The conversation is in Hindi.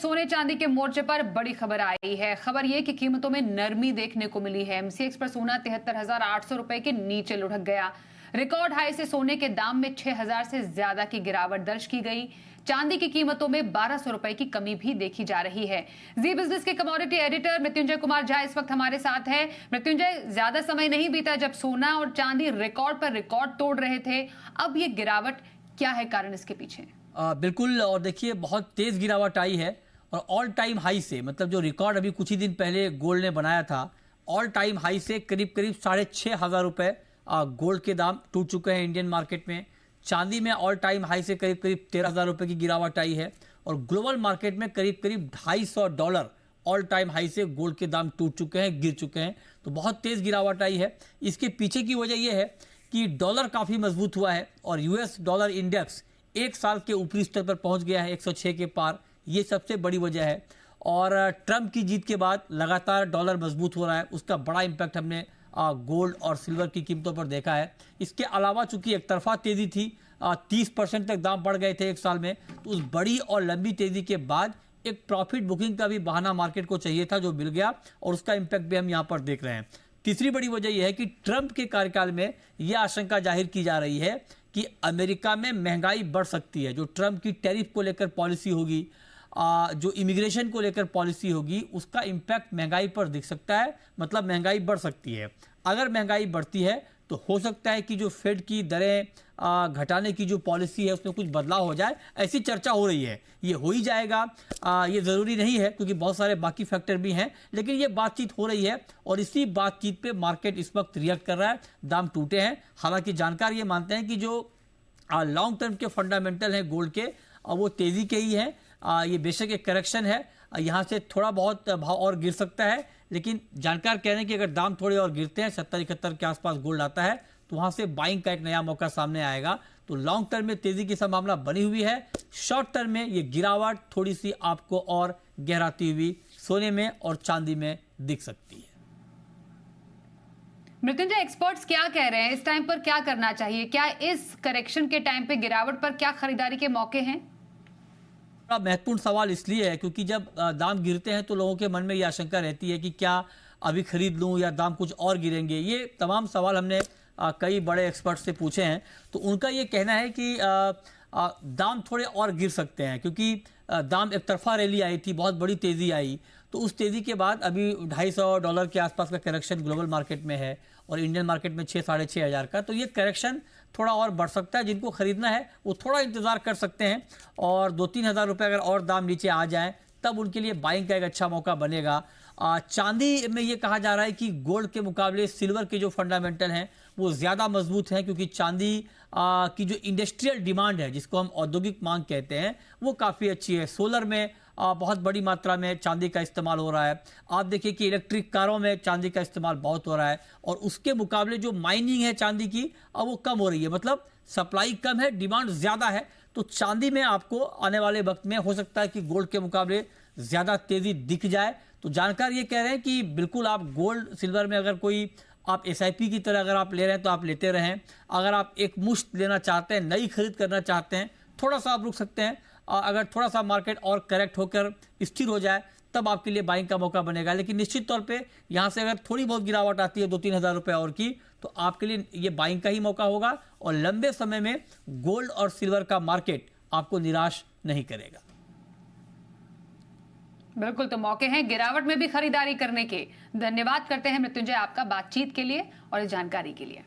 सोने चांदी के मोर्चे पर बड़ी खबर आई है। खबर यह कि कीमतों में नरमी देखने को मिली है। एमसीएक्स पर सोना 73,800 रुपए के नीचे लुढ़क गया। रिकॉर्ड हाई से सोने के दाम में 6,000 से ज्यादा की गिरावट दर्ज की गई। चांदी की कीमतों में 1,200 रुपए की कमी भी देखी जा रही है। जी बिजनेस के कमोडिटी एडिटर मृत्युंजय कुमार झा इस वक्त हमारे साथ है। मृत्युंजय, ज्यादा समय नहीं बीता जब सोना और चांदी रिकॉर्ड पर रिकॉर्ड तोड़ रहे थे। अब ये गिरावट क्या है, कारण इसके पीछे? बिल्कुल, और देखिए बहुत तेज गिरावट आई है और ऑल टाइम हाई से, मतलब जो रिकॉर्ड अभी कुछ ही दिन पहले गोल्ड ने बनाया था, ऑल टाइम हाई से करीब करीब 6,500 रुपये गोल्ड के दाम टूट चुके हैं इंडियन मार्केट में। चांदी में ऑल टाइम हाई से करीब करीब 13,000 रुपये की गिरावट आई है और ग्लोबल मार्केट में करीब करीब $250 ऑल टाइम हाई से गोल्ड के दाम टूट चुके हैं, गिर चुके हैं। तो बहुत तेज गिरावट आई है। इसके पीछे की वजह यह है कि डॉलर काफ़ी मजबूत हुआ है और यूएस डॉलर इंडेक्स एक साल के ऊपरी स्तर पर पहुंच गया है, 106 के पार। ये सबसे बड़ी वजह है। और ट्रंप की जीत के बाद लगातार डॉलर मजबूत हो रहा है, उसका बड़ा इम्पैक्ट हमने गोल्ड और सिल्वर की कीमतों पर देखा है। इसके अलावा चूंकि एक तरफा तेजी थी, 30% तक दाम बढ़ गए थे एक साल में, तो उस बड़ी और लंबी तेजी के बाद एक प्रॉफिट बुकिंग का भी बहाना मार्केट को चाहिए था, जो मिल गया और उसका इम्पैक्ट भी हम यहाँ पर देख रहे हैं। तीसरी बड़ी वजह यह है कि ट्रंप के कार्यकाल में यह आशंका जाहिर की जा रही है कि अमेरिका में महंगाई बढ़ सकती है। जो ट्रंप की टैरिफ को लेकर पॉलिसी होगी, जो इमिग्रेशन को लेकर पॉलिसी होगी, उसका इम्पैक्ट महंगाई पर दिख सकता है। मतलब महंगाई बढ़ सकती है। अगर महंगाई बढ़ती है तो हो सकता है कि जो फेड की दरें घटाने की जो पॉलिसी है उसमें कुछ बदलाव हो जाए, ऐसी चर्चा हो रही है। ये हो ही जाएगा, ये ज़रूरी नहीं है क्योंकि बहुत सारे बाकी फैक्टर भी हैं, लेकिन ये बातचीत हो रही है और इसी बातचीत पे मार्केट इस वक्त रिएक्ट कर रहा है। दाम टूटे हैं। हालांकि जानकार ये मानते हैं कि जो लॉन्ग टर्म के फंडामेंटल हैं गोल्ड के, वो तेज़ी के ही हैं। ये बेशक एक करेक्शन है, यहाँ से थोड़ा बहुत भाव और गिर सकता है, लेकिन जानकार कह रहे हैं कि अगर दाम थोड़े और गिरते हैं, 70-71 के आसपास गोल्ड आता है, तो वहाँ से बाइंग का एक नया मौका सामने आएगा। तो लॉन्ग टर्म में तेज़ी की संभावना बनी हुई है। शॉर्ट टर्म में ये गिरावट थोड़ी सी आपको और गहराती हुई सोने में और चांदी में दिख सकती है। मृत्युंजय, एक्सपर्ट्स क्या कह रहे हैं? इस टाइम पर क्या करना चाहिए? क्या इस करेक्शन के टाइम पे गिरावट पर क्या खरीदारी के मौके हैं? बड़ा महत्वपूर्ण सवाल इसलिए है क्योंकि जब दाम गिरते हैं तो लोगों के मन में ये आशंका रहती है कि क्या अभी खरीद लूं या दाम कुछ और गिरेंगे। ये तमाम सवाल हमने कई बड़े एक्सपर्ट से पूछे हैं, तो उनका ये कहना है कि दाम थोड़े और गिर सकते हैं क्योंकि दाम एक तरफा रैली आई थी, बहुत बड़ी तेज़ी आई, तो उस तेज़ी के बाद अभी $250 के आसपास का करेक्शन ग्लोबल मार्केट में है और इंडियन मार्केट में 6-6.5 हज़ार का। तो ये करेक्शन थोड़ा और बढ़ सकता है। जिनको खरीदना है वो थोड़ा इंतज़ार कर सकते हैं और 2-3 हज़ार रुपये अगर और दाम नीचे आ जाए तब उनके लिए बाइंग का एक अच्छा मौका बनेगा। चांदी में ये कहा जा रहा है कि गोल्ड के मुकाबले सिल्वर के जो फंडामेंटल हैं वो ज़्यादा मजबूत हैं क्योंकि चांदी की जो इंडस्ट्रियल डिमांड है, जिसको हम औद्योगिक मांग कहते हैं, वो काफ़ी अच्छी है। सोलर में बहुत बड़ी मात्रा में चांदी का इस्तेमाल हो रहा है। आप देखिए कि इलेक्ट्रिक कारों में चांदी का इस्तेमाल बहुत हो रहा है और उसके मुकाबले जो माइनिंग है चांदी की, अब वो कम हो रही है। मतलब सप्लाई कम है, डिमांड ज़्यादा है। तो चांदी में आपको आने वाले वक्त में हो सकता है कि गोल्ड के मुकाबले ज़्यादा तेज़ी दिख जाए। तो जानकार ये कह रहे हैं कि बिल्कुल आप गोल्ड सिल्वर में अगर कोई आप एसआईपी की तरह अगर आप ले रहे हैं तो आप लेते रहें। अगर आप एक मुश्त लेना चाहते हैं, नई खरीद करना चाहते हैं, थोड़ा सा आप रुक सकते हैं। अगर थोड़ा सा मार्केट और करेक्ट होकर स्थिर हो जाए तब आपके लिए बाइंग का मौका बनेगा। लेकिन निश्चित तौर पे यहाँ से अगर थोड़ी बहुत गिरावट आती है 2-3 हज़ार रुपये और की, तो आपके लिए ये बाइंग का ही मौका होगा और लंबे समय में गोल्ड और सिल्वर का मार्केट आपको निराश नहीं करेगा। बिल्कुल, तो मौके हैं गिरावट में भी खरीदारी करने के। धन्यवाद करते हैं मृत्युंजय आपका बातचीत के लिए और इस जानकारी के लिए।